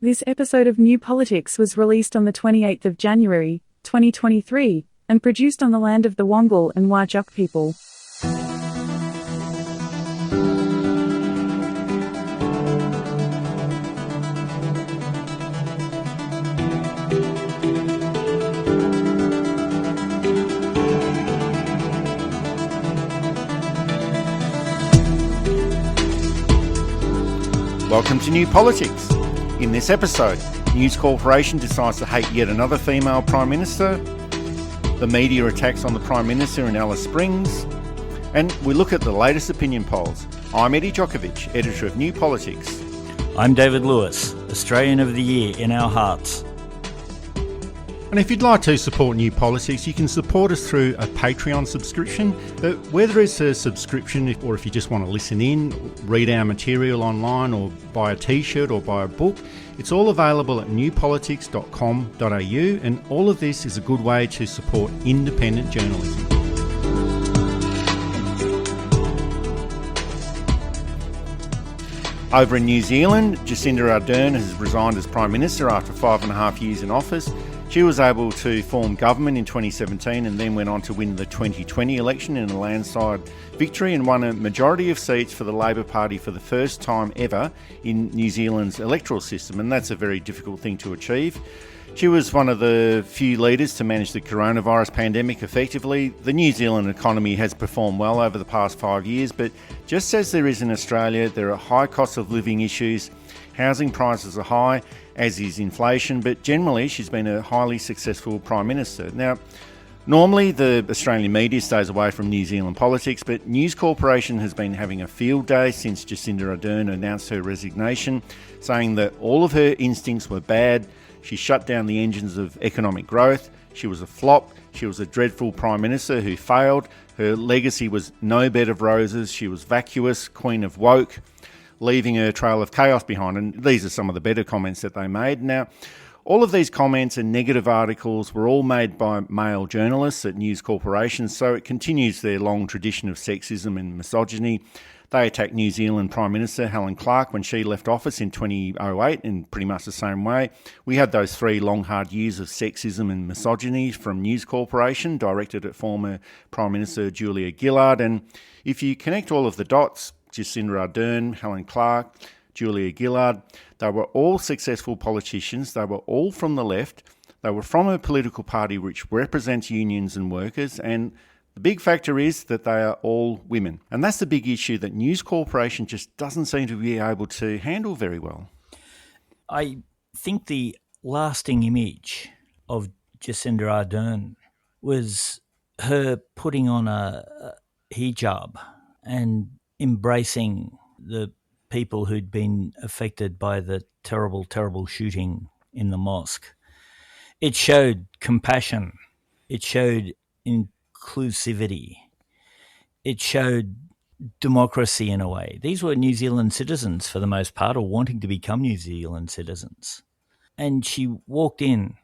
This episode of New Politics was released on the 28th of January, 2023, and produced on the land of the Wangal and Whadjuk people. Welcome to New Politics. In this episode, News Corporation decides to hate yet another female Prime Minister, the media attacks on the Prime Minister in Alice Springs, and we look at the latest opinion polls. I'm Eddie Djokovic, editor of New Politics. I'm David Lewis, Australian of the Year in our hearts. And if you'd like to support New Politics, you can support us through a Patreon subscription. Whether it's a subscription or if you just want to listen in, read our material online or buy a t-shirt or buy a book, it's all available at newpolitics.com.au, and all of this is a good way to support independent journalism. Over in New Zealand, Jacinda Ardern has resigned as Prime Minister after 5.5 years in office. She was able to form government in 2017 and then went on to win the 2020 election in a landslide victory and won a majority of seats for the Labor Party for the first time ever in New Zealand's electoral system, and that's a very difficult thing to achieve. She was one of the few leaders to manage the coronavirus pandemic effectively. The New Zealand economy has performed well over the past 5 years, but just as there is in Australia, there are high cost of living issues. Housing prices are high, as is inflation, but generally she's been a highly successful Prime Minister. Now, normally the Australian media stays away from New Zealand politics, but News Corporation has been having a field day since Jacinda Ardern announced her resignation, saying that all of her instincts were bad. She shut down the engines of economic growth. She was a flop. She was a dreadful Prime Minister who failed. Her legacy was no bed of roses. She was vacuous, queen of woke, leaving a trail of chaos behind. And these are some of the better comments that they made. Now, all of these comments and negative articles were all made by male journalists at News Corporation, so it continues their long tradition of sexism and misogyny. They attacked New Zealand Prime Minister Helen Clark when she left office in 2008 in pretty much the same way. We had those 3 long, hard years of sexism and misogyny from News Corporation, directed at former Prime Minister Julia Gillard. And if you connect all of the dots, Jacinda Ardern, Helen Clark, Julia Gillard, they were all successful politicians. They were all from the left. They were from a political party which represents unions and workers, and the big factor is that they are all women. And that's the big issue that News Corporation just doesn't seem to be able to handle very well. I think the lasting image of Jacinda Ardern was her putting on a hijab and embracing the people who'd been affected by the terrible, terrible shooting in the mosque. It showed compassion. It showed inclusivity. It showed democracy in a way. These were New Zealand citizens for the most part, or wanting to become New Zealand citizens. And she walked in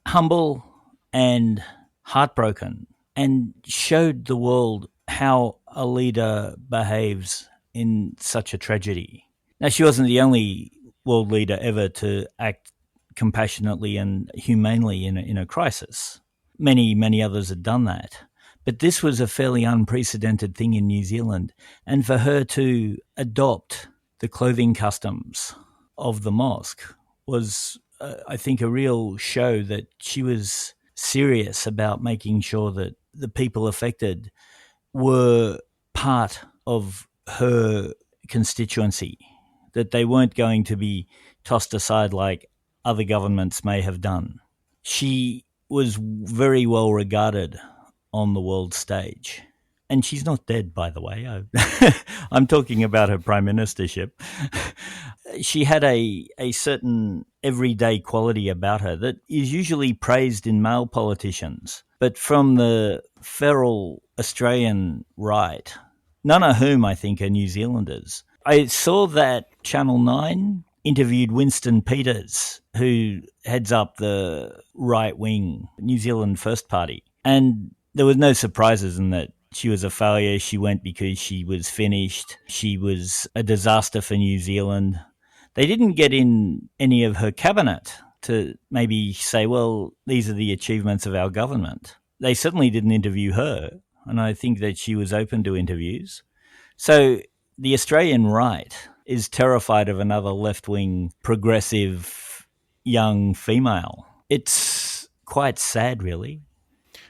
humble and heartbroken and showed the world how a leader behaves in such a tragedy. Now, she wasn't the only world leader ever to act compassionately and humanely in a crisis. Many, many others had done that. But this was a fairly unprecedented thing in New Zealand. And for her to adopt the clothing customs of the mosque was, I think, a real show that she was serious about making sure that the people affected were part of her constituency, that they weren't going to be tossed aside like other governments may have done. She was very well regarded on the world stage. And she's not dead, by the way. I'm talking about her prime ministership. She had a certain everyday quality about her that is usually praised in male politicians. But from the feral Australian right, none of whom I think are New Zealanders. I saw that Channel 9 interviewed Winston Peters, who heads up the right-wing New Zealand First Party. And there was no surprises in that. She was a failure. She went because she was finished. She was a disaster for New Zealand. They didn't get in any of her cabinet to maybe say, well, these are the achievements of our government. They certainly didn't interview her, and I think that she was open to interviews. So the Australian right is terrified of another left-wing, progressive, young female. It's quite sad, really.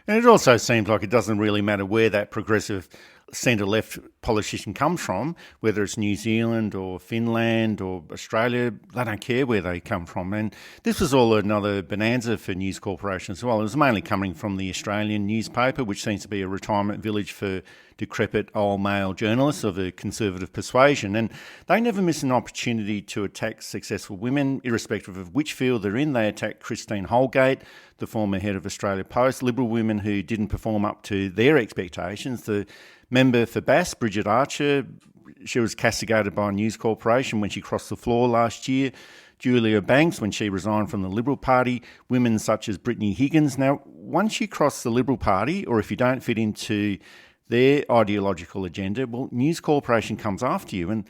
And it also seems like it doesn't really matter where that progressive centre-left politician comes from, whether it's New Zealand or Finland or Australia, they don't care where they come from. And this was all another bonanza for News Corporation as well. It was mainly coming from the Australian newspaper, which seems to be a retirement village for decrepit old male journalists of a conservative persuasion. And they never miss an opportunity to attack successful women, irrespective of which field they're in. They attacked Christine Holgate, the former head of Australia Post, Liberal women who didn't perform up to their expectations. The member for Bass, Bridget Archer, she was castigated by News Corporation when she crossed the floor last year. Julia Banks, when she resigned from the Liberal Party. Women such as Brittany Higgins. Now, once you cross the Liberal Party, or if you don't fit into their ideological agenda, well, News Corporation comes after you. And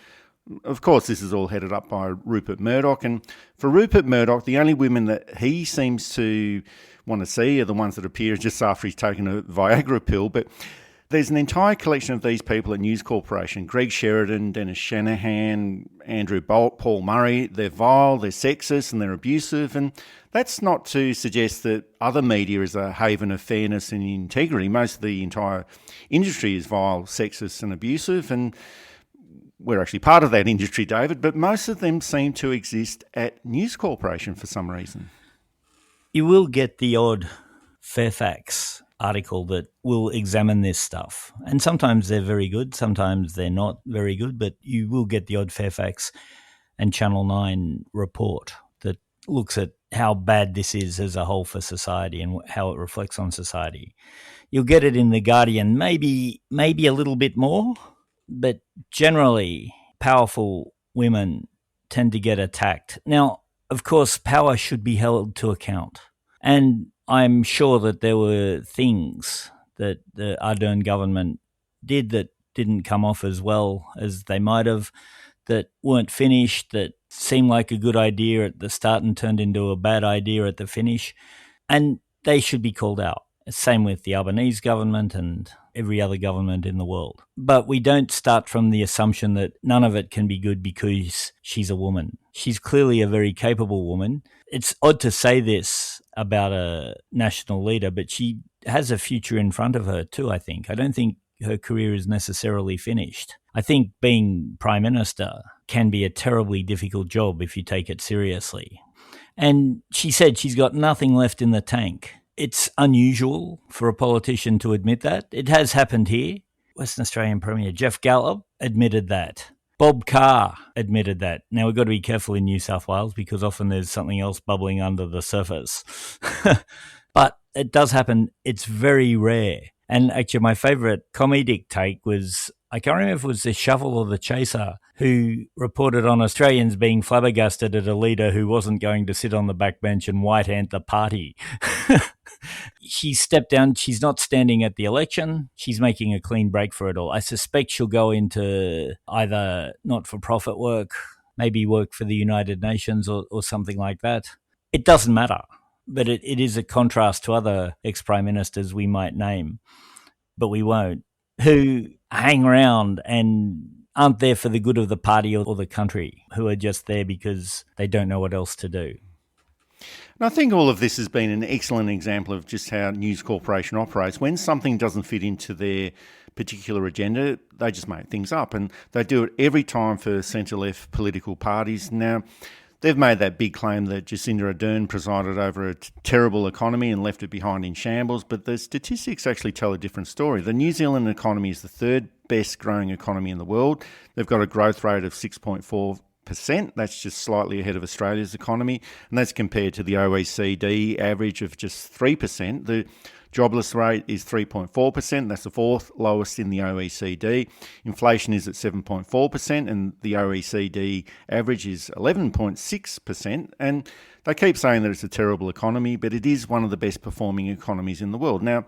of course, this is all headed up by Rupert Murdoch. And for Rupert Murdoch, the only women that he seems to want to see are the ones that appear just after he's taken a Viagra pill. But there's an entire collection of these people at News Corporation: Greg Sheridan, Dennis Shanahan, Andrew Bolt, Paul Murray. They're vile, they're sexist and they're abusive. And that's not to suggest that other media is a haven of fairness and integrity. Most of the entire industry is vile, sexist and abusive. And we're actually part of that industry, David, but most of them seem to exist at News Corporation for some reason. You will get the odd Fairfax article that will examine this stuff. And sometimes they're very good, sometimes they're not very good, but you will get the odd Fairfax and Channel 9 report that looks at how bad this is as a whole for society and how it reflects on society. You'll get it in The Guardian, maybe a little bit more, but generally powerful women tend to get attacked. Now, of course, power should be held to account. And I'm sure that there were things that the Ardern government did that didn't come off as well as they might have, that weren't finished, that seemed like a good idea at the start and turned into a bad idea at the finish. And they should be called out. Same with the Albanese government and every other government in the world. But we don't start from the assumption that none of it can be good because she's a woman. She's clearly a very capable woman. It's odd to say this about a national leader, but she has a future in front of her too, I think. I don't think her career is necessarily finished. I think being Prime Minister can be a terribly difficult job if you take it seriously. And she said she's got nothing left in the tank. It's unusual for a politician to admit that. It has happened here. Western Australian Premier Jeff Gallop admitted that. Bob Carr admitted that. Now, we've got to be careful in New South Wales because often there's something else bubbling under the surface. But it does happen. It's very rare. And actually, my favourite comedic take was, I can't remember if it was the Shovel or the Chaser, who reported on Australians being flabbergasted at a leader who wasn't going to sit on the backbench and white-ant the party. She stepped down. She's not standing at the election. She's making a clean break for it all. I suspect she'll go into either not-for-profit work, maybe work for the United Nations or something like that. It doesn't matter, but it is a contrast to other ex-prime ministers we might name, but we won't, who hang around and aren't there for the good of the party or the country, who are just there because they don't know what else to do. And I think all of this has been an excellent example of just how News Corporation operates. When something doesn't fit into their particular agenda, they just make things up. And they do it every time for centre-left political parties. Now, they've made that big claim that Jacinda Ardern presided over a terrible economy and left it behind in shambles, but the statistics actually tell a different story. The New Zealand economy is the third best growing economy in the world. They've got a growth rate of 6.4%. That's just slightly ahead of Australia's economy, and that's compared to the OECD average of just 3%. The jobless rate is 3.4%. That's the fourth lowest in the OECD. Inflation is at 7.4%, and the OECD average is 11.6%. And they keep saying that it's a terrible economy, but it is one of the best performing economies in the world. Now,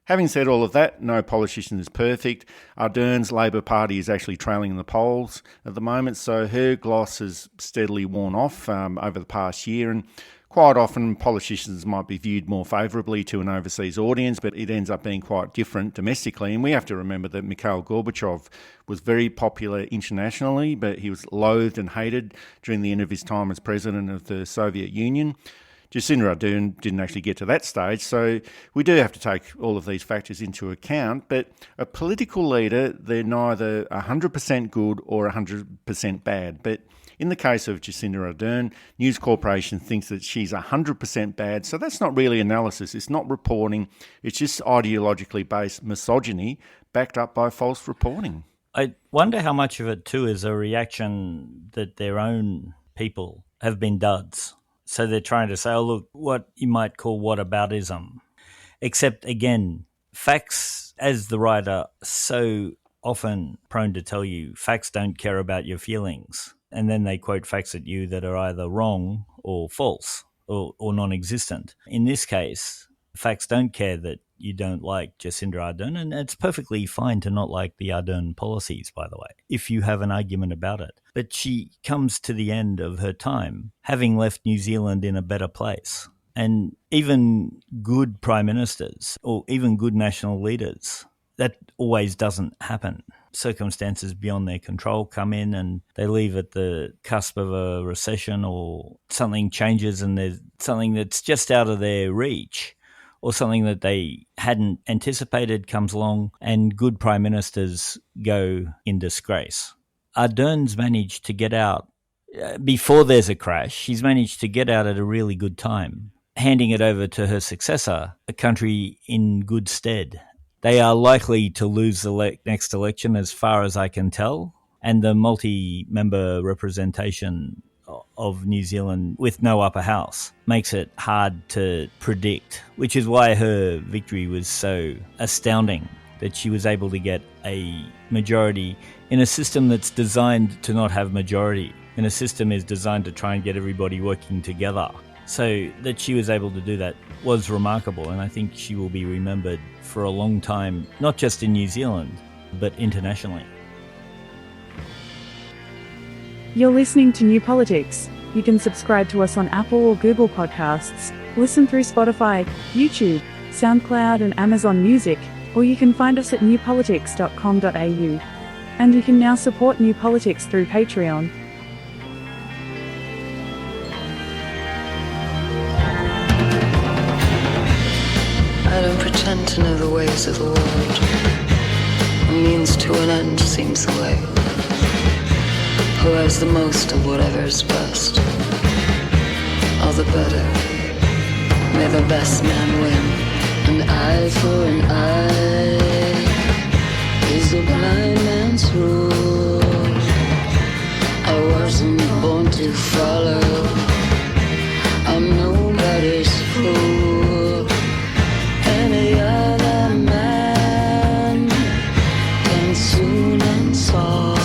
Having said all of that, no politician is perfect. Ardern's Labor Party is actually trailing in the polls at the moment, so her gloss has steadily worn off over the past year, and quite often politicians might be viewed more favourably to an overseas audience, but it ends up being quite different domestically. And we have to remember that Mikhail Gorbachev was very popular internationally, but he was loathed and hated during the end of his time as president of the Soviet Union. Jacinda Ardern didn't actually get to that stage, so we do have to take all of these factors into account. But a political leader, they're neither 100% good or 100% bad. But in the case of Jacinda Ardern, News Corporation thinks that she's 100% bad, so that's not really analysis, it's not reporting, it's just ideologically based misogyny backed up by false reporting. I wonder how much of it too is a reaction that their own people have been duds. So they're trying to say, oh, look, what you might call whataboutism. Except, again, facts, as the writer so often prone to tell you, facts don't care about your feelings. And then they quote facts at you that are either wrong or false or non-existent. In this case, facts don't care that you don't like Jacinda Ardern, and it's perfectly fine to not like the Ardern policies, by the way, if you have an argument about it. But she comes to the end of her time having left New Zealand in a better place. And even good prime ministers or even good national leaders, that always doesn't happen. Circumstances beyond their control come in and they leave at the cusp of a recession, or something changes and there's something that's just out of their reach, or something that they hadn't anticipated comes along, and good prime ministers go in disgrace. Ardern's managed to get out before there's a crash. She's managed to get out at a really good time, handing it over to her successor, a country in good stead. They are likely to lose the next election as far as I can tell, and the multi-member representation of New Zealand with no upper house makes it hard to predict, which is why her victory was so astounding, that she was able to get a majority in a system that's designed to not have majority, and a system is designed to try and get everybody working together. So that she was able to do that was remarkable, and I think she will be remembered for a long time, not just in New Zealand, but internationally. You're listening to New Politics. You can subscribe to us on Apple or Google Podcasts, listen through Spotify, YouTube, SoundCloud and Amazon Music, or you can find us at newpolitics.com.au. And you can now support New Politics through Patreon. I don't pretend to know the ways of the world. A means to an end seems the way. Who has the most of whatever is best? All the better. May the best man win. An eye for an eye is a blind man's rule. I wasn't born to follow. I'm nobody's fool. Any other man can soon unsolve.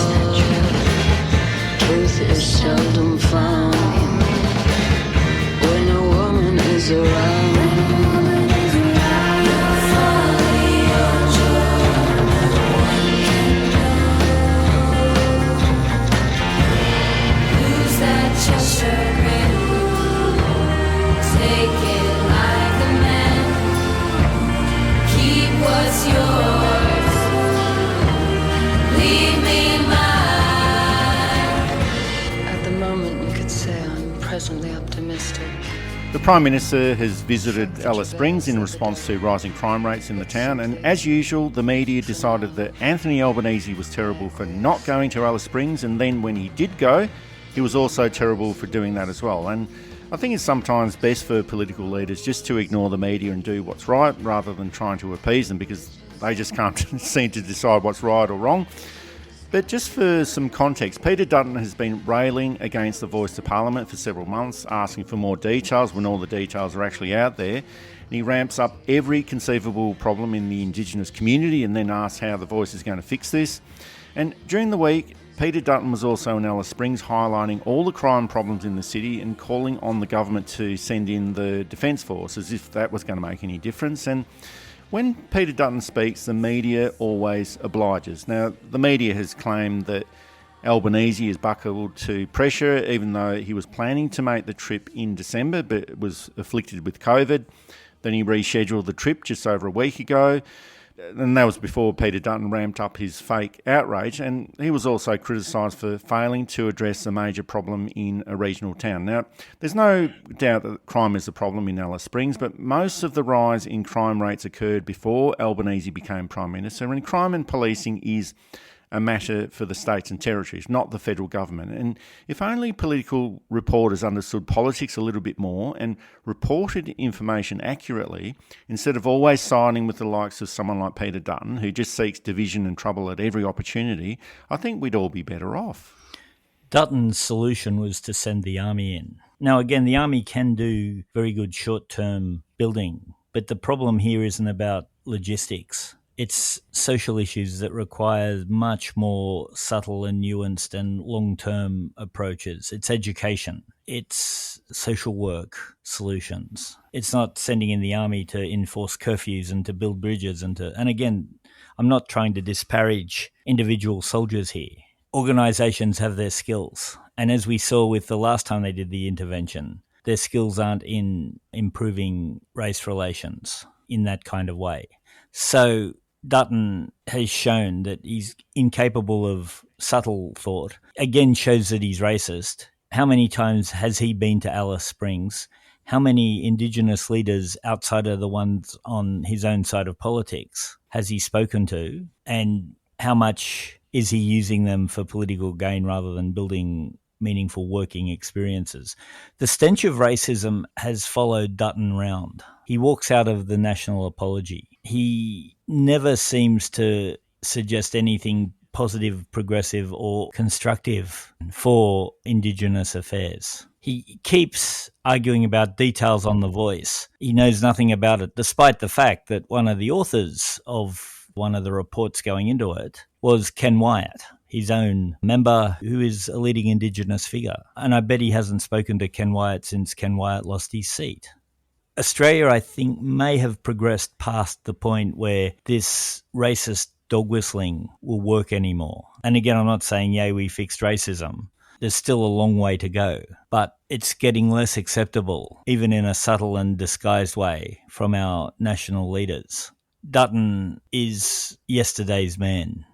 Truth is seldom found when a woman is around. Who's that Cheshire grin? Take it like a man. Keep what's yours. Leave me mine. At the moment, you could say I'm presently optimistic. The Prime Minister has visited Alice Springs in response to rising crime rates in the town, and as usual, the media decided that Anthony Albanese was terrible for not going to Alice Springs, and then when he did go, he was also terrible for doing that as well. And I think it's sometimes best for political leaders just to ignore the media and do what's right rather than trying to appease them, because they just can't seem to decide what's right or wrong. But just for some context, Peter Dutton has been railing against the Voice to Parliament for several months, asking for more details when all the details are actually out there. And he ramps up every conceivable problem in the Indigenous community and then asks how the Voice is going to fix this. And during the week, Peter Dutton was also in Alice Springs highlighting all the crime problems in the city and calling on the government to send in the Defence Force as if that was going to make any difference. And When Peter Dutton speaks, the media always obliges. Now, the media has claimed that Albanese has buckled to pressure, even though he was planning to make the trip in December, but was afflicted with COVID. Then he rescheduled the trip just over a week ago. And that was before Peter Dutton ramped up his fake outrage. And he was also criticised for failing to address a major problem in a regional town. Now, there's no doubt that crime is a problem in Alice Springs, but most of the rise in crime rates occurred before Albanese became Prime Minister. And crime and policing is a matter for the states and territories, not the federal government. And if only political reporters understood politics a little bit more and reported information accurately, instead of always siding with the likes of someone like Peter Dutton, who just seeks division and trouble at every opportunity, I think we'd all be better off. Dutton's solution was to send the army in. Now, again, the army can do very good short-term building, but the problem here isn't about logistics. It's social issues that require much more subtle and nuanced and long-term approaches. It's education. It's social work solutions. It's not sending in the army to enforce curfews and to build bridges and again, I'm not trying to disparage individual soldiers here. Organisations have their skills. And as we saw with the last time they did the intervention, their skills aren't in improving race relations in that kind of way. So Dutton has shown that he's incapable of subtle thought. Again, shows that he's racist. How many times has he been to Alice Springs? How many Indigenous leaders outside of the ones on his own side of politics has he spoken to? And how much is he using them for political gain rather than building meaningful working experiences? The stench of racism has followed Dutton round. He walks out of the national apology. He never seems to suggest anything positive, progressive or constructive for Indigenous affairs. He keeps arguing about details on The Voice. He knows nothing about it, despite the fact that one of the authors of one of the reports going into it was Ken Wyatt, his own member who is a leading Indigenous figure. And I bet he hasn't spoken to Ken Wyatt since Ken Wyatt lost his seat. Australia, I think, may have progressed past the point where this racist dog whistling will work anymore. And again, I'm not saying, yay, we fixed racism. There's still a long way to go, but it's getting less acceptable, even in a subtle and disguised way, from our national leaders. Dutton is yesterday's man.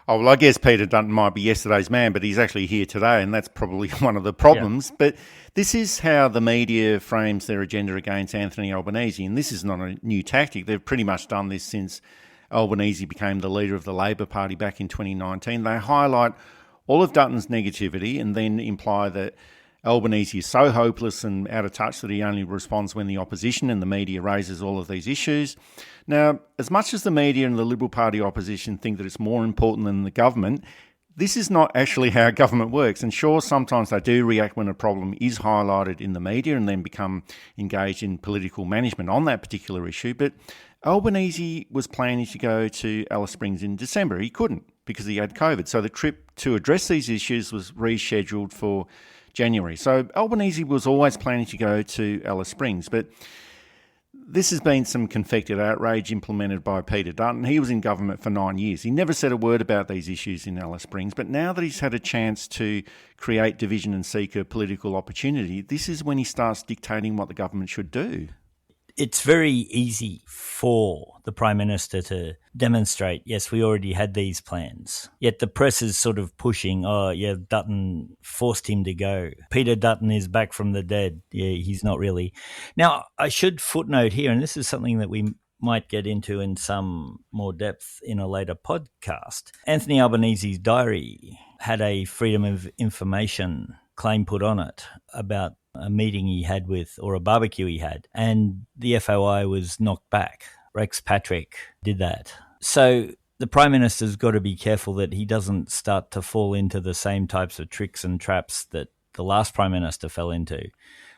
Oh, well, I guess Peter Dutton might be yesterday's man, but he's actually here today, and that's probably one of the problems. Yeah. But this is how the media frames their agenda against Anthony Albanese, and this is not a new tactic. They've pretty much done this since Albanese became the leader of the Labor Party back in 2019. They highlight all of Dutton's negativity and then imply that Albanese is so hopeless and out of touch that he only responds when the opposition and the media raises all of these issues. Now, as much as the media and the Liberal Party opposition think that it's more important than the government, this is not actually how government works. And sure, sometimes they do react when a problem is highlighted in the media and then become engaged in political management on that particular issue. But Albanese was planning to go to Alice Springs in December. He couldn't because he had COVID. So the trip to address these issues was rescheduled for January. So Albanese was always planning to go to Alice Springs, but this has been some confected outrage implemented by Peter Dutton. He was in government for 9 years. He never said a word about these issues in Alice Springs, but now that he's had a chance to create division and seek a political opportunity, this is when he starts dictating what the government should do. It's very easy for the Prime Minister to demonstrate, yes, we already had these plans. Yet the press is sort of pushing, oh, yeah, Dutton forced him to go. Peter Dutton is back from the dead. Yeah, he's not really. Now, I should footnote here, and this is something that we might get into in some more depth in a later podcast. Anthony Albanese's diary had a Freedom of Information claim put on it about a meeting he had with, or a barbecue he had, and the FOI was knocked back. Rex Patrick did that. So the Prime Minister's got to be careful that he doesn't start to fall into the same types of tricks and traps that the last Prime Minister fell into.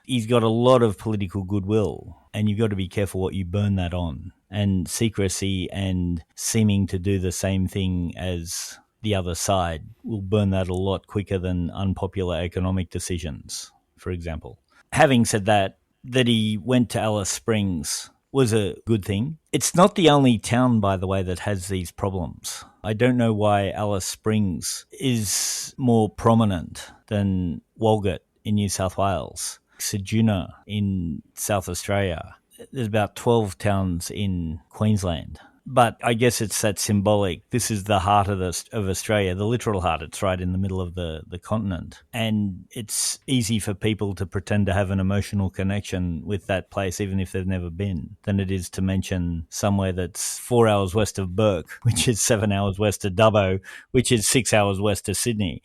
He's got a lot of political goodwill, and you've got to be careful what you burn that on. And secrecy and seeming to do the same thing as the other side will burn that a lot quicker than unpopular economic decisions, for example. Having said that he went to Alice Springs was a good thing. It's not the only town, by the way, that has these problems. I don't know why Alice Springs is more prominent than Walgett in New South Wales, Ceduna in South Australia. There's about 12 towns in Queensland. But I guess it's that symbolic. This is the heart of Australia, the literal heart. It's right in the middle of the continent. And it's easy for people to pretend to have an emotional connection with that place, even if they've never been, than it is to mention somewhere that's 4 hours west of Bourke, which is 7 hours west of Dubbo, which is 6 hours west of Sydney.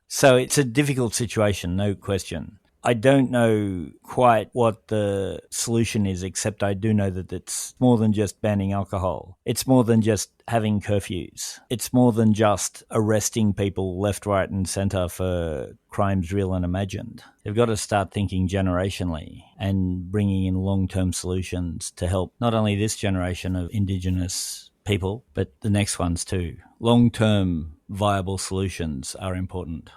So it's a difficult situation, no question. I don't know quite what the solution is, except I do know that it's more than just banning alcohol. It's more than just having curfews. It's more than just arresting people left, right and centre for crimes real and imagined. They've got to start thinking generationally and bringing in long-term solutions to help not only this generation of Indigenous people, but the next ones too. Long-term viable solutions are important.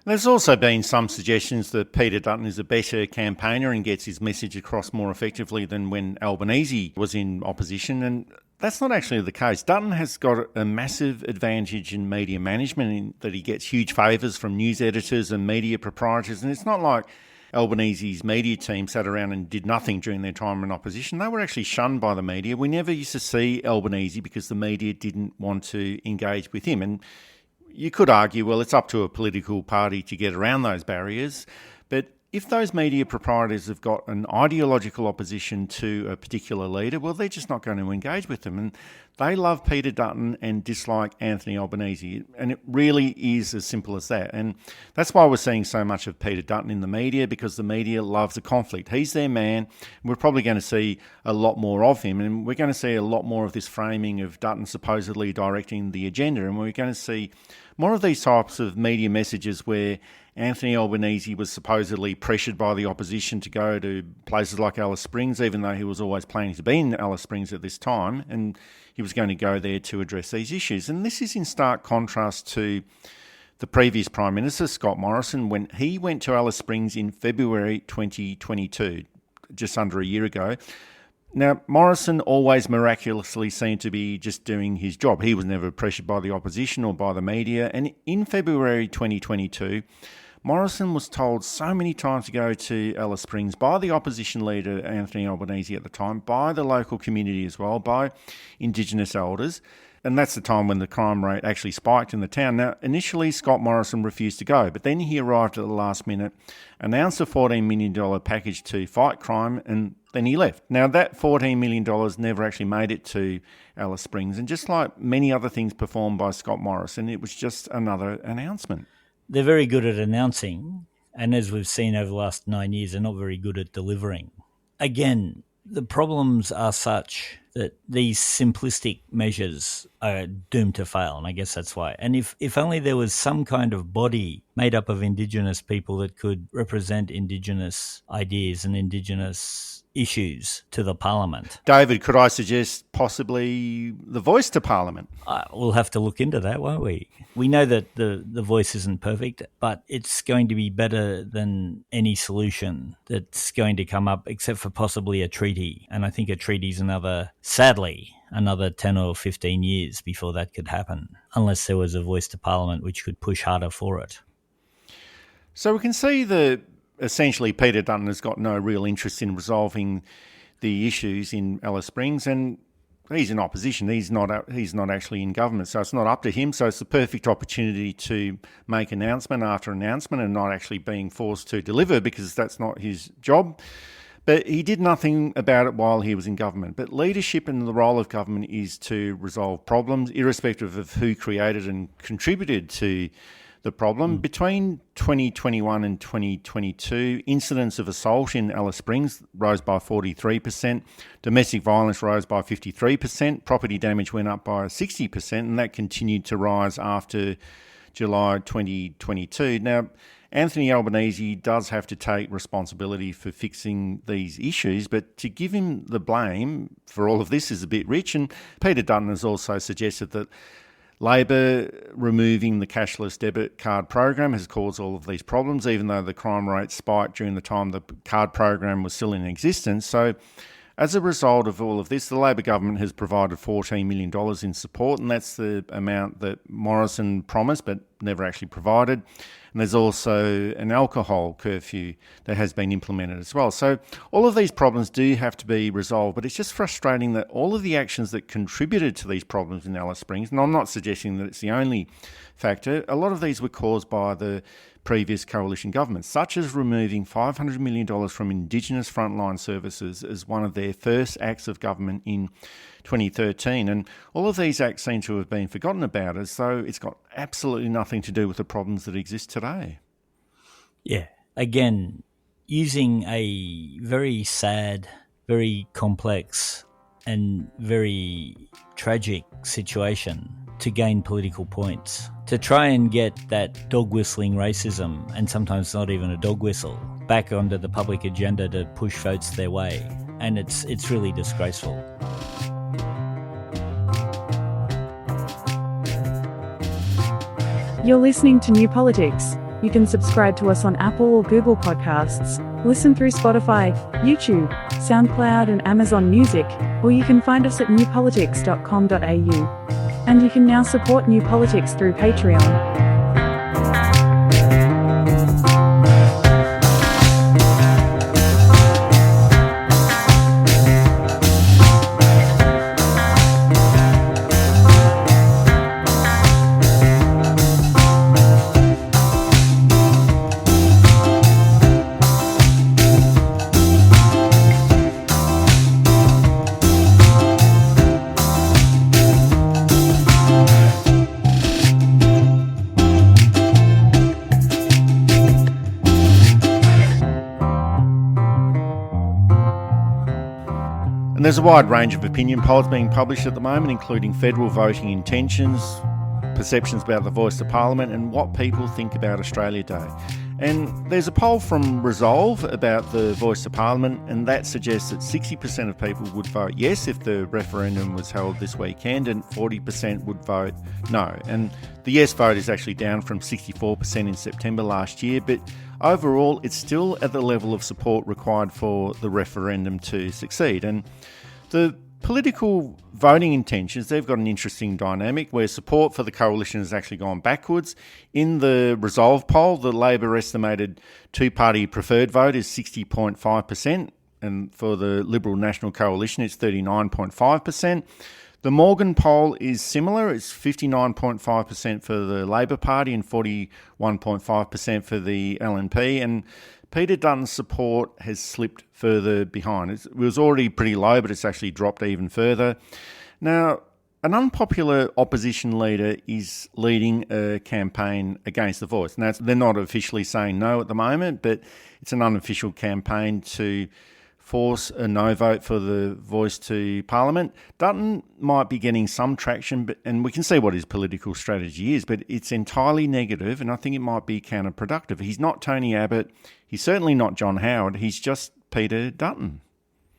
There's also been some suggestions that Peter Dutton is a better campaigner and gets his message across more effectively than when Albanese was in opposition, and that's not actually the case. Dutton has got a massive advantage in media management in that he gets huge favours from news editors and media proprietors, and it's not like Albanese's media team sat around and did nothing during their time in opposition. They were actually shunned by the media. We never used to see Albanese because the media didn't want to engage with him, and you could argue, well, it's up to a political party to get around those barriers. But if those media proprietors have got an ideological opposition to a particular leader, well, they're just not going to engage with them. And they love Peter Dutton and dislike Anthony Albanese. And it really is as simple as that. And that's why we're seeing so much of Peter Dutton in the media, because the media loves a conflict. He's their man. We're probably going to see a lot more of him. And we're going to see a lot more of this framing of Dutton supposedly directing the agenda. And we're going to see more of these types of media messages where Anthony Albanese was supposedly pressured by the opposition to go to places like Alice Springs, even though he was always planning to be in Alice Springs at this time, and he was going to go there to address these issues. And this is in stark contrast to the previous Prime Minister, Scott Morrison, when he went to Alice Springs in February 2022, just under a year ago. Now, Morrison always miraculously seemed to be just doing his job. He was never pressured by the opposition or by the media. And in February 2022, Morrison was told so many times to go to Alice Springs by the opposition leader, Anthony Albanese at the time, by the local community as well, by Indigenous elders. And that's the time when the crime rate actually spiked in the town. Now, initially, Scott Morrison refused to go, but then he arrived at the last minute, announced a $14 million package to fight crime, and then he left. Now, that $14 million never actually made it to Alice Springs. And just like many other things performed by Scott Morrison, it was just another announcement. They're very good at announcing, and as we've seen over the last 9 years, they're not very good at delivering. Again, the problems are such that these simplistic measures are doomed to fail, and I guess that's why. And if only there was some kind of body made up of Indigenous people that could represent Indigenous ideas and Indigenous issues to the Parliament. David, could I suggest possibly the voice to Parliament? We'll have to look into that, won't we? We know that the voice isn't perfect, but it's going to be better than any solution that's going to come up, except for possibly a treaty. And I think a treaty's sadly, another 10 or 15 years before that could happen, unless there was a voice to Parliament which could push harder for it. So we can see that essentially Peter Dutton has got no real interest in resolving the issues in Alice Springs, and he's in opposition. He's not actually in government, so it's not up to him. So it's the perfect opportunity to make announcement after announcement and not actually being forced to deliver, because that's not his job. But he did nothing about it while he was in government. But leadership and the role of government is to resolve problems, irrespective of who created and contributed to the problem. Between 2021 and 2022, incidents of assault in Alice Springs rose by 43%, domestic violence rose by 53%, property damage went up by 60%, and that continued to rise after July 2022. Now, Anthony Albanese does have to take responsibility for fixing these issues, but to give him the blame for all of this is a bit rich. And Peter Dutton has also suggested that Labor removing the cashless debit card program has caused all of these problems, even though the crime rate spiked during the time the card program was still in existence. So as a result of all of this, the Labor government has provided $14 million in support, and that's the amount that Morrison promised but never actually provided. And there's also an alcohol curfew that has been implemented as well. So all of these problems do have to be resolved, but it's just frustrating that all of the actions that contributed to these problems in Alice Springs, and I'm not suggesting that it's the only factor, a lot of these were caused by the previous coalition governments, such as removing $500 million from Indigenous frontline services as one of their first acts of government in 2013. And all of these acts seem to have been forgotten about, as though it's got absolutely nothing to do with the problems that exist today. Yeah. Again, using a very sad, very complex and very tragic situation to gain political points, to try and get that dog whistling racism, and sometimes not even a dog whistle, back onto the public agenda to push votes their way. And it's really disgraceful. You're listening to New Politics. You can subscribe to us on Apple or Google Podcasts, listen through Spotify, YouTube, SoundCloud and Amazon Music, or you can find us at newpolitics.com.au. And you can now support New Politics through Patreon. And there's a wide range of opinion polls being published at the moment, including federal voting intentions, perceptions about the voice of Parliament, and what people think about Australia Day. And there's a poll from Resolve about the voice of Parliament, and that suggests that 60% of people would vote yes if the referendum was held this weekend, and 40% would vote no. And the yes vote is actually down from 64% in September last year, but overall it's still at the level of support required for the referendum to succeed. And the political voting intentions, they've got an interesting dynamic where support for the coalition has actually gone backwards. In the Resolve poll, the Labor estimated two-party preferred vote is 60.5%, and for the Liberal National Coalition it's 39.5%. The Morgan poll is similar. It's 59.5% for the Labor Party and 41.5% for the LNP. And Peter Dutton's support has slipped further behind. It was already pretty low, but it's actually dropped even further. Now, an unpopular opposition leader is leading a campaign against the voice. Now, they're not officially saying no at the moment, but it's an unofficial campaign to force a no vote for the voice to Parliament. Dutton might be getting some traction, and we can see what his political strategy is, but it's entirely negative, and I think it might be counterproductive. He's not Tony Abbott. He's certainly not John Howard. He's just Peter Dutton.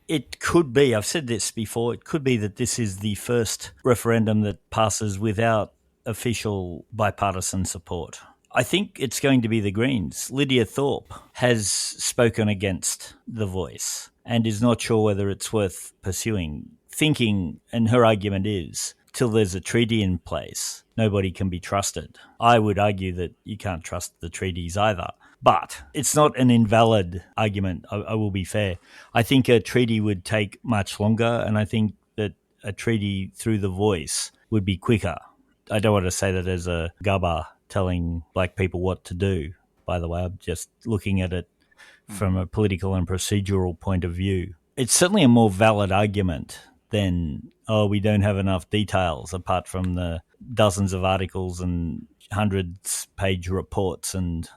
It could be, I've said this before, it could be that this is the first referendum that passes without official bipartisan support. I think it's going to be the Greens. Lydia Thorpe has spoken against the voice and is not sure whether it's worth pursuing. Thinking, and her argument is, till there's a treaty in place, nobody can be trusted. I would argue that you can't trust the treaties either. But it's not an invalid argument, I will be fair. I think a treaty would take much longer, and I think that a treaty through the voice would be quicker. I don't want to say that as a gubber telling black people what to do, by the way. I'm just looking at it from a political and procedural point of view. It's certainly a more valid argument than, oh, we don't have enough details apart from the dozens of articles and hundreds-page reports. And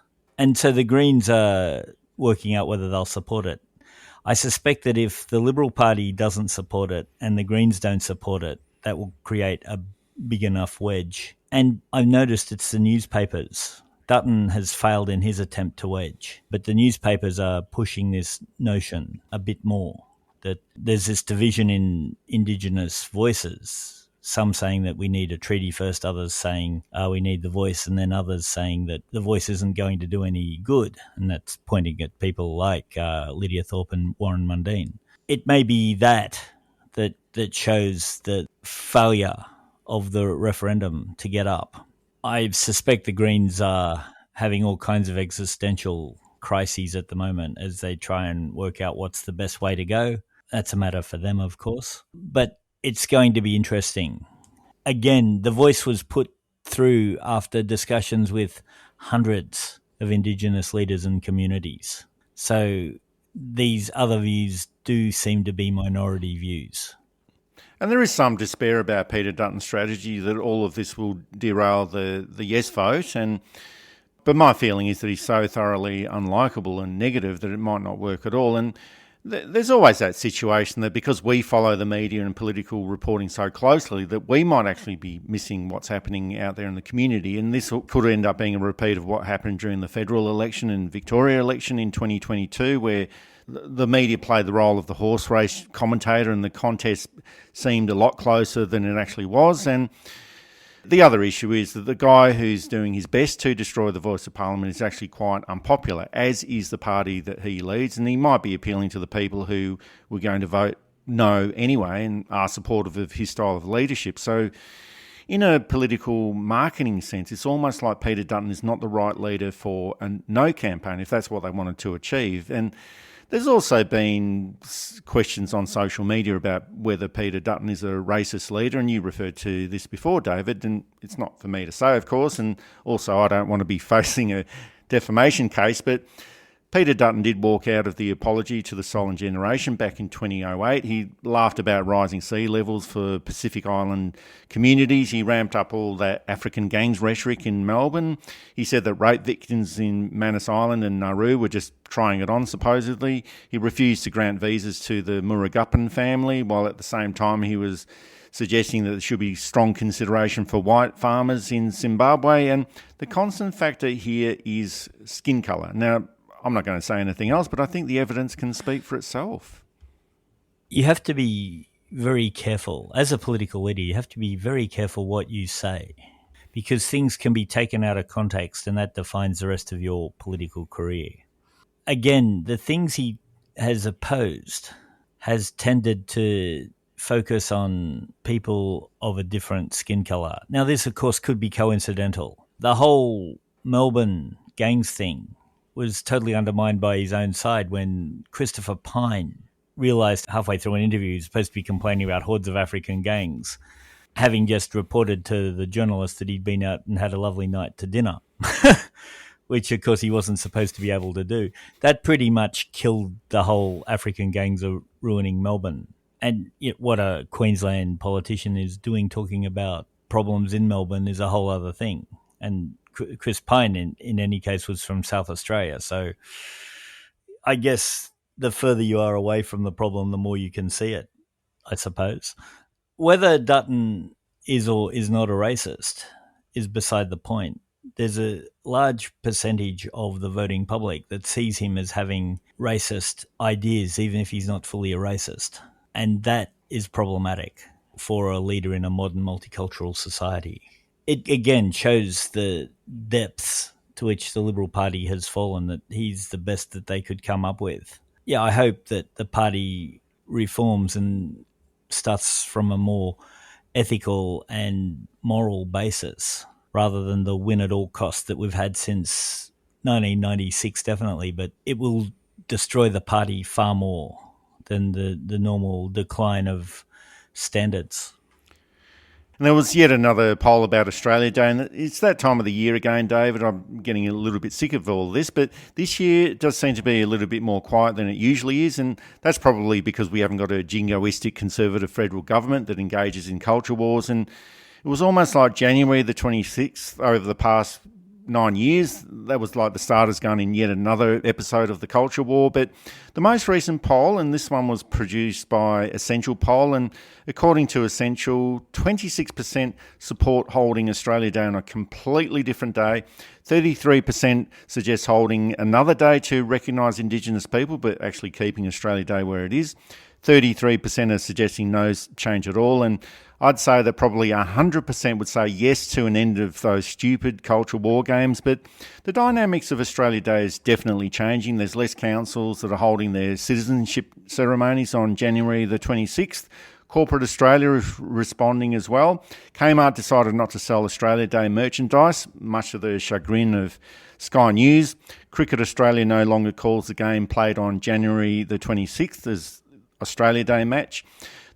so the Greens are working out whether they'll support it. I suspect that if the Liberal Party doesn't support it and the Greens don't support it, that will create a big enough wedge. And I've noticed it's the newspapers. Dutton has failed in his attempt to wedge, but the newspapers are pushing this notion a bit more, that there's this division in Indigenous voices Some saying that we need a treaty first, others saying we need the voice, and then others saying that the voice isn't going to do any good, and that's pointing at people like Lydia Thorpe and Warren Mundine. It may be that shows the failure of the referendum to get up. I suspect the Greens are having all kinds of existential crises at the moment as they try and work out what's the best way to go. That's a matter for them, of course. But it's going to be interesting. Again, the voice was put through after discussions with hundreds of Indigenous leaders and communities. So these other views do seem to be minority views. And there is some despair about Peter Dutton's strategy that all of this will derail the yes vote. But my feeling is that he's so thoroughly unlikable and negative that it might not work at all. And there's always that situation that because we follow the media and political reporting so closely that we might actually be missing what's happening out there in the community. And this could end up being a repeat of what happened during the federal election and Victoria election in 2022, where the media played the role of the horse race commentator and the contest seemed a lot closer than it actually was. And the other issue is that the guy who's doing his best to destroy the voice of Parliament is actually quite unpopular, as is the party that he leads, and he might be appealing to the people who were going to vote no anyway and are supportive of his style of leadership. So in a political marketing sense, it's almost like Peter Dutton is not the right leader for a no campaign, if that's what they wanted to achieve. And there's also been questions on social media about whether Peter Dutton is a racist leader, and you referred to this before, David, and it's not for me to say, of course, and also I don't want to be facing a defamation case, but Peter Dutton did walk out of the apology to the Solent generation back in 2008. He laughed about rising sea levels for Pacific Island communities. He ramped up all that African gangs rhetoric in Melbourne. He said that rape victims in Manus Island and Nauru were just trying it on, supposedly. He refused to grant visas to the Murugapan family, while at the same time he was suggesting that there should be strong consideration for white farmers in Zimbabwe. And the constant factor here is skin colour. Now, I'm not going to say anything else, but I think the evidence can speak for itself. You have to be very careful. As a political leader, you have to be very careful what you say, because things can be taken out of context and that defines the rest of your political career. Again, the things he has opposed has tended to focus on people of a different skin colour. Now, this, of course, could be coincidental. The whole Melbourne gangs thing was totally undermined by his own side when Christopher Pyne realised halfway through an interview he was supposed to be complaining about hordes of African gangs, having just reported to the journalist that he'd been out and had a lovely night to dinner, which, of course, he wasn't supposed to be able to do. That pretty much killed the whole African gangs are ruining Melbourne. And what a Queensland politician is doing talking about problems in Melbourne is a whole other thing. And Chris Pyne, in any case, was from South Australia. So I guess the further you are away from the problem, the more you can see it, I suppose. Whether Dutton is or is not a racist is beside the point. There's a large percentage of the voting public that sees him as having racist ideas, even if he's not fully a racist. And that is problematic for a leader in a modern multicultural society. It again shows the depths to which the Liberal Party has fallen, that he's the best that they could come up with. Yeah, I hope that the party reforms and starts from a more ethical and moral basis rather than the win at all costs that we've had since 1996, definitely. But it will destroy the party far more than the normal decline of standards. And there was yet another poll about Australia Day, and it's that time of the year again, David. I'm getting a little bit sick of all this, but this year it does seem to be a little bit more quiet than it usually is, and that's probably because we haven't got a jingoistic conservative federal government that engages in culture wars. And it was almost like January the 26th over the past 9 years. That was like the starter's gun in yet another episode of the culture war. But the most recent poll, and this one was produced by Essential Poll, and according to Essential, 26% support holding Australia Day on a completely different day. 33% suggest holding another day to recognise Indigenous people, but actually keeping Australia Day where it is. 33% are suggesting no change at all. And I'd say that probably 100% would say yes to an end of those stupid culture war games, but the dynamics of Australia Day is definitely changing. There's less councils that are holding their citizenship ceremonies on January the 26th. Corporate Australia is responding as well. Kmart decided not to sell Australia Day merchandise, much to the chagrin of Sky News. Cricket Australia no longer calls the game played on January the 26th as Australia Day match.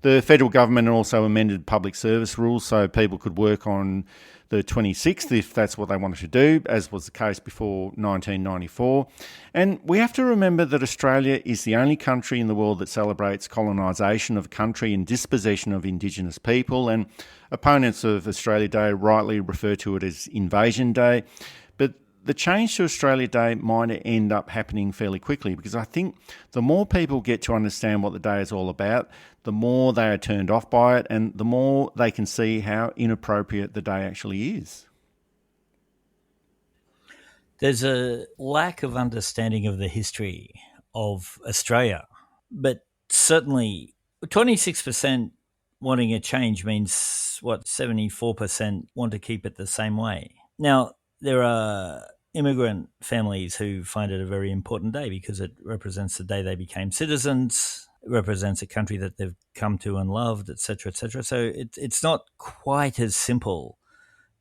The federal government also amended public service rules so people could work on the 26th if that's what they wanted to do, as was the case before 1994. And we have to remember that Australia is the only country in the world that celebrates colonisation of country and dispossession of Indigenous people, and opponents of Australia Day rightly refer to it as Invasion Day. But the change to Australia Day might end up happening fairly quickly, because I think the more people get to understand what the day is all about, the more they are turned off by it and the more they can see how inappropriate the day actually is. There's a lack of understanding of the history of Australia, but certainly 26% wanting a change means, 74% want to keep it the same way. Now, there are immigrant families who find it a very important day because it represents the day they became citizens, it represents a country that they've come to and loved, etc., etc. So it's not quite as simple.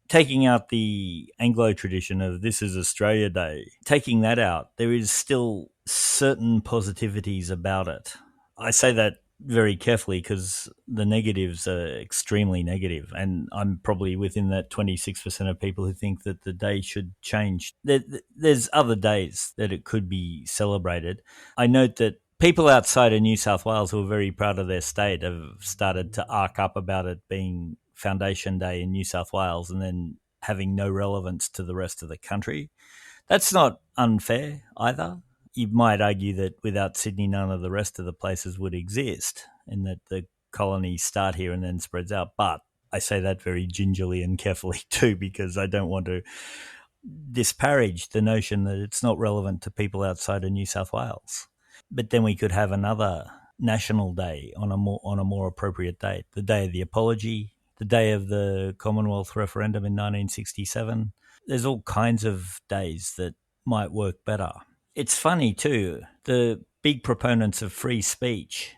Taking out the Anglo tradition of this is Australia Day, taking that out, there is still certain positivities about it. I say that very carefully because the negatives are extremely negative, and I'm probably within that 26% of people who think that the day should change. There's other days that it could be celebrated. I note that people outside of New South Wales who are very proud of their state have started to arc up about it being Foundation Day in New South Wales and then having no relevance to the rest of the country. That's not unfair either. You might argue that without Sydney, none of the rest of the places would exist, and that the colonies start here and then spreads out. But I say that very gingerly and carefully too, because I don't want to disparage the notion that it's not relevant to people outside of New South Wales. But then we could have another national day on a more appropriate date, the day of the apology, the day of the Commonwealth referendum in 1967. There's all kinds of days that might work better. It's funny too, the big proponents of free speech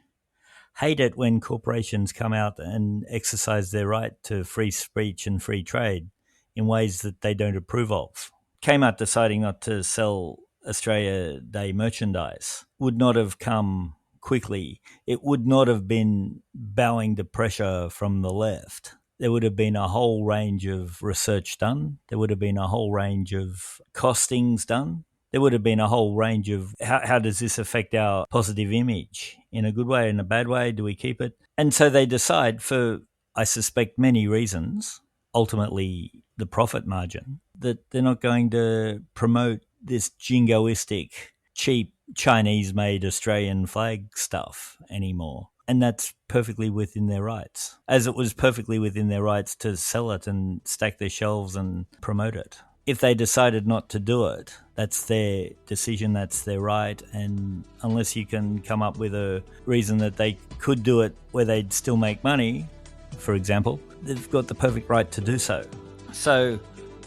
hate it when corporations come out and exercise their right to free speech and free trade in ways that they don't approve of. Kmart deciding not to sell Australia Day merchandise would not have come quickly. It would not have been bowing to pressure from the left. There would have been a whole range of research done. There would have been a whole range of costings done. There would have been a whole range of how does this affect our positive image? In a good way, in a bad way? Do we keep it? And so they decide, for, I suspect, many reasons, ultimately the profit margin, that they're not going to promote this jingoistic, cheap, Chinese-made Australian flag stuff anymore. And that's perfectly within their rights, as it was perfectly within their rights to sell it and stack their shelves and promote it. If they decided not to do it, that's their decision, that's their right, and unless you can come up with a reason that they could do it where they'd still make money, for example, they've got the perfect right to do so. So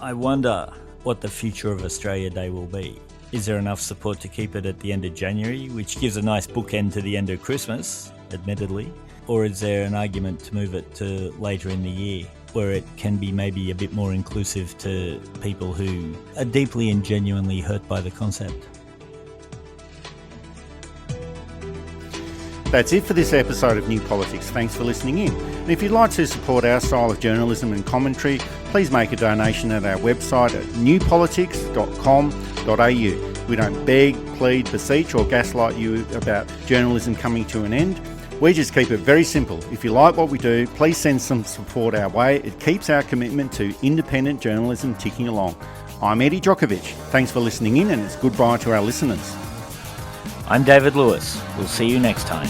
I wonder what the future of Australia Day will be. Is there enough support to keep it at the end of January, which gives a nice bookend to the end of Christmas, admittedly, or is there an argument to move it to later in the year, where it can be maybe a bit more inclusive to people who are deeply and genuinely hurt by the concept? That's it for this episode of New Politics. Thanks for listening in. And if you'd like to support our style of journalism and commentary, please make a donation at our website at newpolitics.com.au. We don't beg, plead, beseech or gaslight you about journalism coming to an end. We just keep it very simple. If you like what we do, please send some support our way. It keeps our commitment to independent journalism ticking along. I'm Eddie Djokovic. Thanks for listening in, and it's goodbye to our listeners. I'm David Lewis. We'll see you next time.